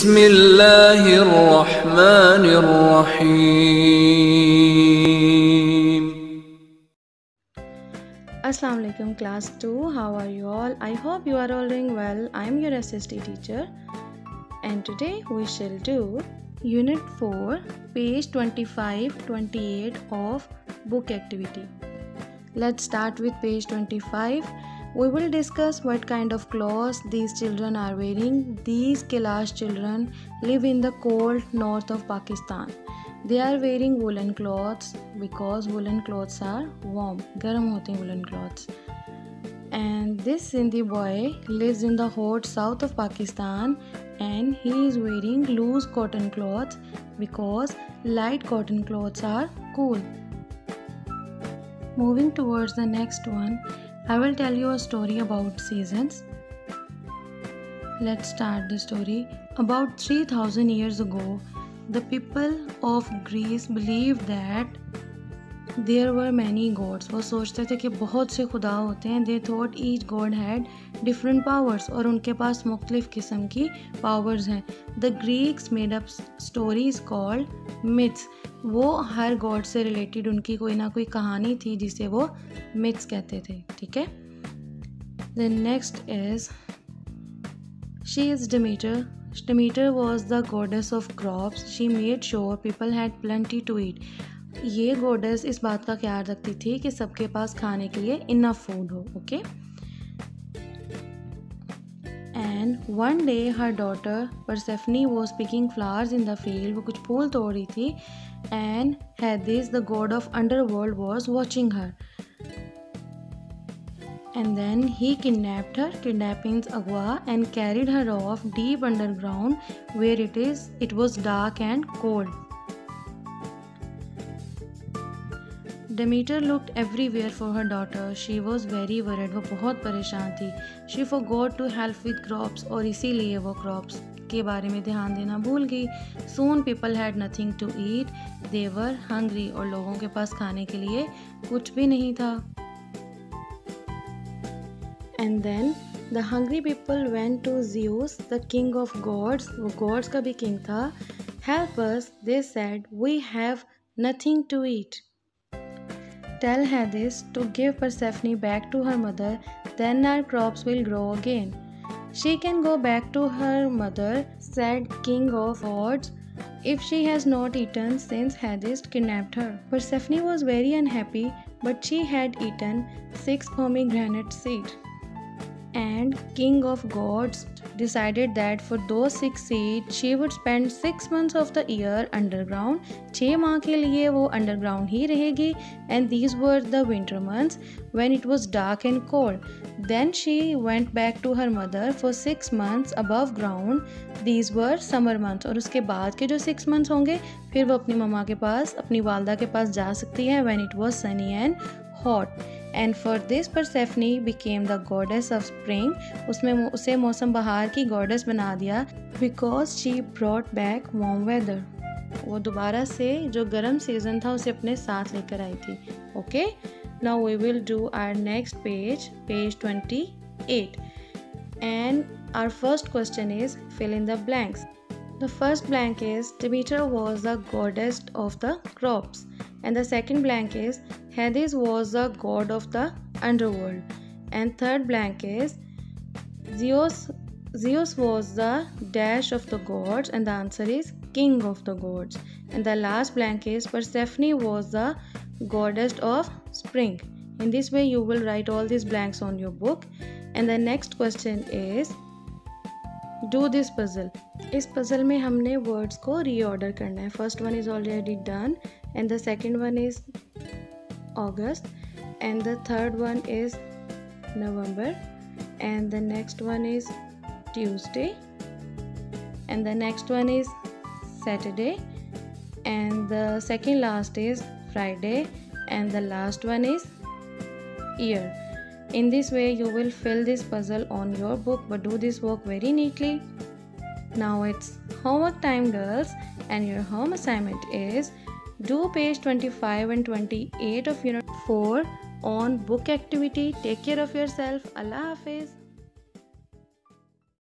बिस्मिल्लाहिर्रहमानिर्रहीम। Assalamu alaikum class 2, how are you all? I hope you are all doing well. I am your SST teacher and today we shall do unit 4 page 25-28 of book activity. Let's start with page 25. We will discuss what kind of clothes these children are wearing. These Kailash children live in the cold north of Pakistan. They are wearing woolen clothes because woolen clothes are warm. Garam hote hain woolen clothes. And this Sindhi boy lives in the hot south of Pakistan and he is wearing loose cotton clothes because light cotton clothes are cool. Moving towards the next one, I will tell you a story about seasons. Let's start the story. About 3000 years ago, the people of Greece believed that there were many gods. वो सोचते थे कि बहुत से खुदा होते हैं. They thought each god had different powers और उनके पास मुख्तलिफ किस्म की powers हैं. The Greeks made up stories called myths. वो हर god से related उनकी कोई ना कोई कहानी थी जिसे वो myths कहते थे. ठीक है. The next is she is Demeter. Demeter was the goddess of crops. She made sure people had plenty to eat. ये goddess इस बात का ख्याल रखती थी कि सबके पास खाने के लिए enough food हो. Okay. And one day her daughter Persephone was picking flowers in the field. वो कुछ फूल तोड़ रही थी. And Hades, the god of underworld, was watching her. And then he kidnapped her, kidnappings agwa, and carried her off deep underground where it was dark and cold. Demeter looked everywhere for her daughter. She was very worried. वो बहुत परेशान थी. She forgot to help with crops और इसीलिए वो crops के बारे में ध्यान देना भूल गई. Soon people had nothing to eat. They were hungry और लोगों के पास खाने के लिए कुछ भी नहीं था. And then the hungry people went to Zeus, the king of gods. वो gods का भी king था. Help us, they said. We have nothing to eat. Tell Hades to give Persephone back to her mother, then our crops will grow again. She can go back to her mother, said king of gods, if she has not eaten since Hades kidnapped her. Persephone was very unhappy, but she had eaten 6 pomegranate seeds. And king of gods decided that for those 6 seeds she would spend 6 months of the year underground. 6 माह के लिए वो underground ही रहेगी. And these were the winter months when it was dark and cold. Then she went back to her mother for 6 months above ground. These were summer months. और उसके बाद के जो 6 months होंगे फिर वो अपनी मम्मा के पास, अपनी वालदा के पास जा सकती है when it was sunny and hot. And for this Persephone became the goddess of spring. उसमें उसे मौसम बहार की goddess बना दिया because she brought back warm weather. वो दोबारा से जो गर्म सीजन था उसे अपने साथ लेकर आई थी. Okay? Now we will do our next page, page 28. And our first question is fill in the blanks. The first blank is Demeter was the goddess of the crops. And the second blank is Hades was the god of the underworld. And third blank is Zeus was the dash of the gods and the answer is king of the gods. And the last blank is Persephone was the goddess of spring. In this way you will write all these blanks on your book. And the next question is do this puzzle. इस puzzle में हमने words को reorder करना है. First one is already done and the second one is August and the third one is November and the next one is Tuesday and the next one is Saturday and the second last is Friday and the last one is year. In this way you will fill this puzzle on your book, but do this work very neatly. Now it's homework time, girls, and your home assignment is do page 25 and 28 of unit 4 on book activity. Take care of yourself. Allah Hafiz.